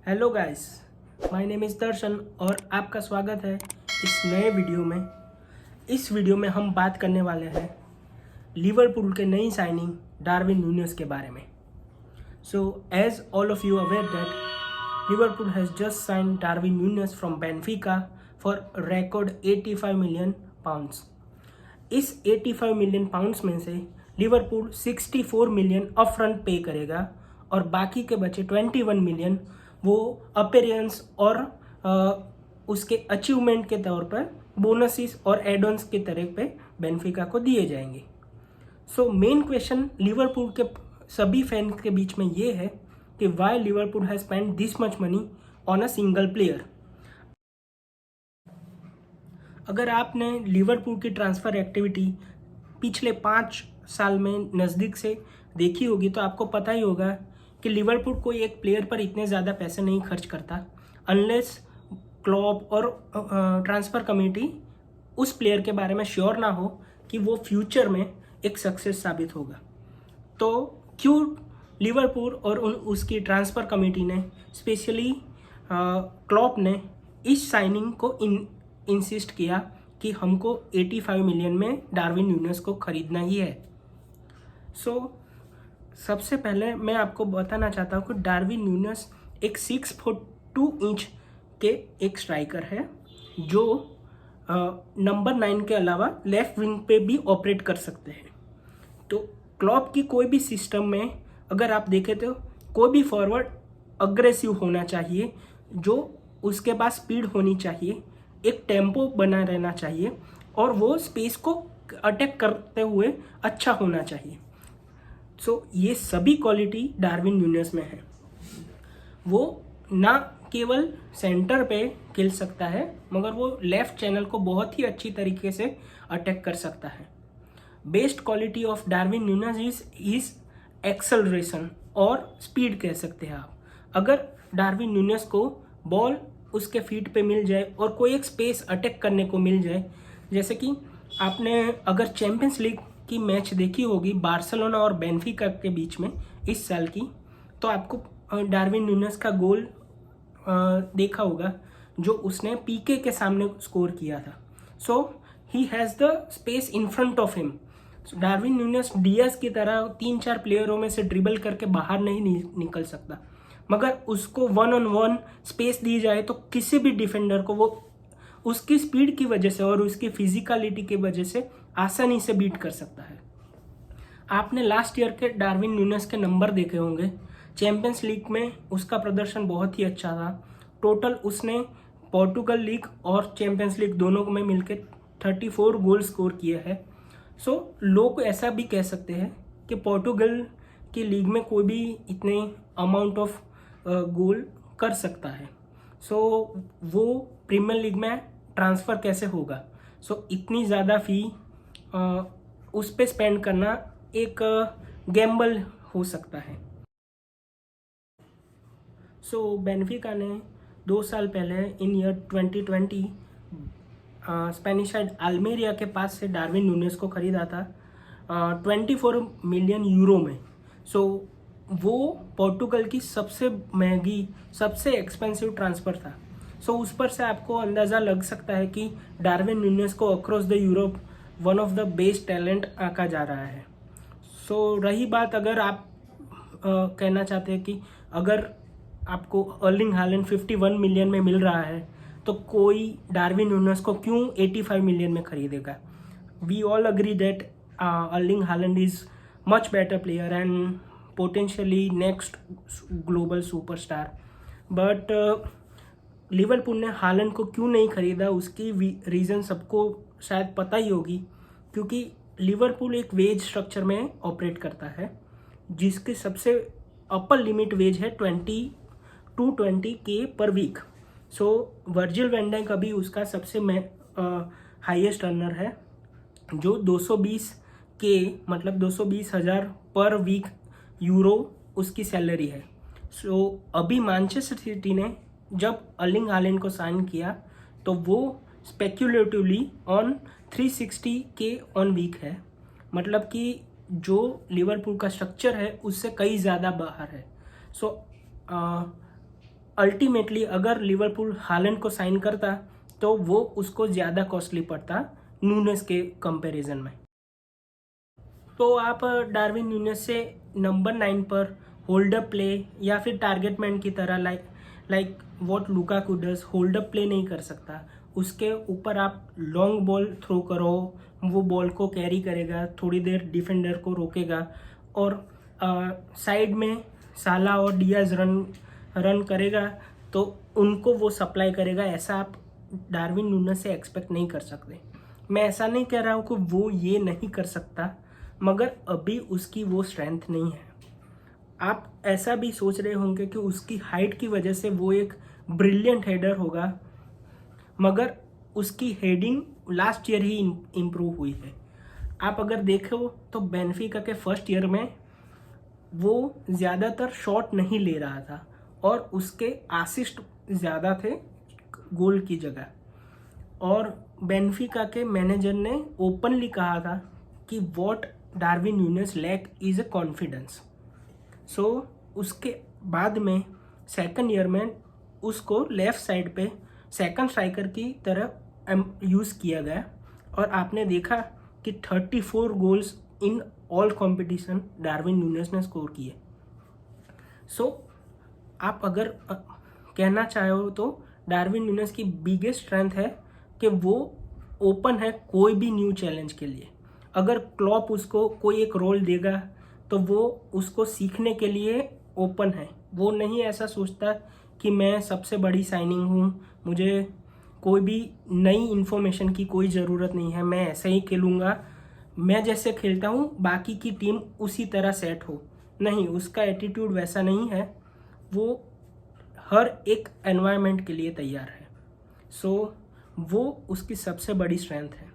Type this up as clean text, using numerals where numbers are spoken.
Hello guys, my name is Darshan और आपका स्वागत है इस नए वीडियो में। इस वीडियो में हम बात करने वाले हैं लिवरपूल के नई साइनिंग डार्विन न्यूनेस के बारे में। So as all of you aware that Liverpool has just sign Darwin Nunez from Benfica for record 85 million pounds. इस 85 मिलियन पाउंड्स में से लिवरपूल 64 मिलियन अपफ्रंट पे करेगा और बाकी के बचे 21 मिलियन वो अपीयरेंस और उसके अचीवमेंट के तौर पर बोनसेस और एड-ऑन्स के तरह पे बेनफिका को दिए जाएंगे। सो मेन क्वेश्चन लिवरपूल के सभी फैंस के बीच में ये है कि why Liverpool has spend this much money on a single player. अगर आपने लिवरपूल की ट्रांसफ़र एक्टिविटी पिछले 5 साल में नज़दीक से देखी होगी तो आपको पता ही होगा कि लिवरपूल कोई एक प्लेयर पर इतने ज़्यादा पैसे नहीं खर्च करता अनलेस क्लब और ट्रांसफ़र कमेटी उस प्लेयर के बारे में श्योर ना हो कि वो फ्यूचर में एक सक्सेस साबित होगा। तो क्यों लिवरपूल और उसकी ट्रांसफ़र कमेटी ने स्पेशली क्लब ने इस साइनिंग को इंसिस्ट किया कि हमको 85 मिलियन में डार्विन न्यूनेस को खरीदना ही है। सो सबसे पहले मैं आपको बताना चाहता हूँ कि डार्विन न्यूनेस एक 6 फुट 2 इंच के एक स्ट्राइकर है जो नंबर 9 के अलावा लेफ्ट विंग पे भी ऑपरेट कर सकते हैं। तो क्लब की कोई भी सिस्टम में अगर आप देखें तो कोई भी फॉरवर्ड अग्रेसिव होना चाहिए, जो उसके पास स्पीड होनी चाहिए, एक टेम्पो बना रहना चाहिए और वो स्पेस को अटैक करते हुए अच्छा होना चाहिए। सो ये सभी क्वालिटी डार्विन न्यूनेस में है। वो ना केवल सेंटर पे खेल सकता है मगर वो लेफ्ट चैनल को बहुत ही अच्छी तरीके से अटैक कर सकता है। Best quality of Darwin newness is acceleration और स्पीड कह सकते हैं आप। अगर डार्विन न्यूनेस को बॉल उसके फीट पे मिल जाए और कोई एक स्पेस अटैक करने को मिल जाए, जैसे कि आपने अगर चैंपियंस लीग की मैच देखी होगी बार्सिलोना और बेनफिका के बीच में इस साल की, तो आपको डार्विन न्यूनेस का गोल देखा होगा जो उसने पीके के सामने स्कोर किया था। So he has the space in front of him. Darwin Nunez Diaz की तरह 3-4 प्लेयरों में से ड्रिबल करके बाहर नहीं निकल सकता, मगर उसको 1-on-1 स्पेस दी जाए तो किसी भी डिफेंडर को वो उसकी स्पीड की वजह से और उसकी फिजिकलिटी की वजह से आसानी से बीट कर सकता है। आपने लास्ट ईयर के डार्विन न्यूनेस के नंबर देखे होंगे। चैंपियंस लीग में उसका प्रदर्शन बहुत ही अच्छा था। टोटल उसने पोर्टुगल लीग और चैंपियंस लीग दोनों में मिलकर 34 गोल स्कोर किए हैं। सो लोग ऐसा भी कह सकते हैं कि पोर्टुगल की लीग में कोई भी इतने अमाउंट ऑफ गोल कर सकता है। सो वो प्रीमियर लीग में ट्रांसफ़र कैसे होगा? सो इतनी ज़्यादा फ़ी उस पर स्पेंड करना एक गैम्बल हो सकता है। सो बेनफिका ने 2 साल पहले इन ईयर 2020 स्पेनिश साइड अल्मेरिया के पास से डार्विन न्यूनेस को खरीदा था 24 मिलियन यूरो में। सो वो पोर्टुगल की सबसे महंगी, सबसे एक्सपेंसिव ट्रांसफ़र था। सो उस पर से आपको अंदाज़ा लग सकता है कि डार्विन न्यूनेस को across the Europe one of the best talent आंका जा रहा है। सो रही बात, अगर आप कहना चाहते हैं कि अगर आपको अर्लिंग हालैंड 51 मिलियन में मिल रहा है तो कोई डार्विन न्यूनेस को क्यों 85 मिलियन में खरीदेगा? We all agree that Erling Haaland is much better player and potentially next global superstar. But Liverpool ने हालैंड को क्यों नहीं खरीदा, उसकी रीज़न सबको शायद पता ही होगी। क्योंकि लिवरपूल एक वेज स्ट्रक्चर में ऑपरेट करता है जिसकी सबसे अपर लिमिट वेज है 20 के पर वीक। सो वर्जिल वैन डाइक अभी उसका सबसे हाईएस्ट रनर है जो 220 के मतलब 220,000 पर वीक यूरो उसकी सैलरी है। सो अभी मैनचेस्टर सिटी ने जब अर्लिंग हालैंड को साइन किया तो वो स्पेक्यूलेटिवली ऑन 360 के ऑन वीक है, मतलब कि जो लिवरपूल का स्ट्रक्चर है उससे कई ज़्यादा बाहर है। सो अल्टीमेटली अगर लिवरपूल हालैंड को साइन करता तो वो उसको ज़्यादा कॉस्टली पड़ता नूनेस के कंपैरिजन में। तो आप डार्विन न्यूनेस से नंबर 9 पर होल्डअप प्ले या फिर टारगेट मैन की तरह like what Lukaku does hold up play नहीं कर सकता। उसके ऊपर आप लॉन्ग बॉल थ्रो करो, वो बॉल को कैरी करेगा, थोड़ी देर डिफेंडर को रोकेगा और साइड में साला और डियाज रन करेगा तो उनको वो सप्लाई करेगा। ऐसा आप डार्विन नूनेस से एक्सपेक्ट नहीं कर सकते। मैं ऐसा नहीं कह रहा हूँ कि वो ये नहीं कर सकता, मगर अभी उसकी वो स्ट्रेंथ नहीं है। आप ऐसा भी सोच रहे होंगे कि उसकी हाइट की वजह से वो एक ब्रिलियंट हेडर होगा, मगर उसकी हेडिंग लास्ट ईयर ही इम्प्रूव हुई है। आप अगर देखो तो बेनफिका के फर्स्ट ईयर में वो ज़्यादातर शॉट नहीं ले रहा था और उसके असिस्ट ज़्यादा थे गोल की जगह। और बेनफिका के मैनेजर ने ओपनली कहा था कि what Darwin Nunez lack is a confidence. So उसके बाद में सेकंड ईयर में उसको लेफ़्ट साइड पे सेकंड स्ट्राइकर की तरह यूज़ किया गया और आपने देखा कि 34 goals in all competition Darwin newness ने स्कोर किए। सो आप अगर कहना चाहो तो डार्विन न्यूनेस की बिगेस्ट स्ट्रेंथ है कि वो ओपन है कोई भी न्यू चैलेंज के लिए। अगर क्लॉप उसको कोई एक रोल देगा तो वो उसको सीखने के लिए ओपन है। वो नहीं ऐसा सोचता कि मैं सबसे बड़ी साइनिंग हूँ, मुझे कोई भी नई इन्फॉर्मेशन की कोई ज़रूरत नहीं है, मैं ऐसे ही खेलूँगा, मैं जैसे खेलता हूँ बाकी की टीम उसी तरह सेट हो। नहीं, उसका एटीट्यूड वैसा नहीं है। वो हर एक एनवायरनमेंट के लिए तैयार है। सो वो उसकी सबसे बड़ी स्ट्रेंथ है।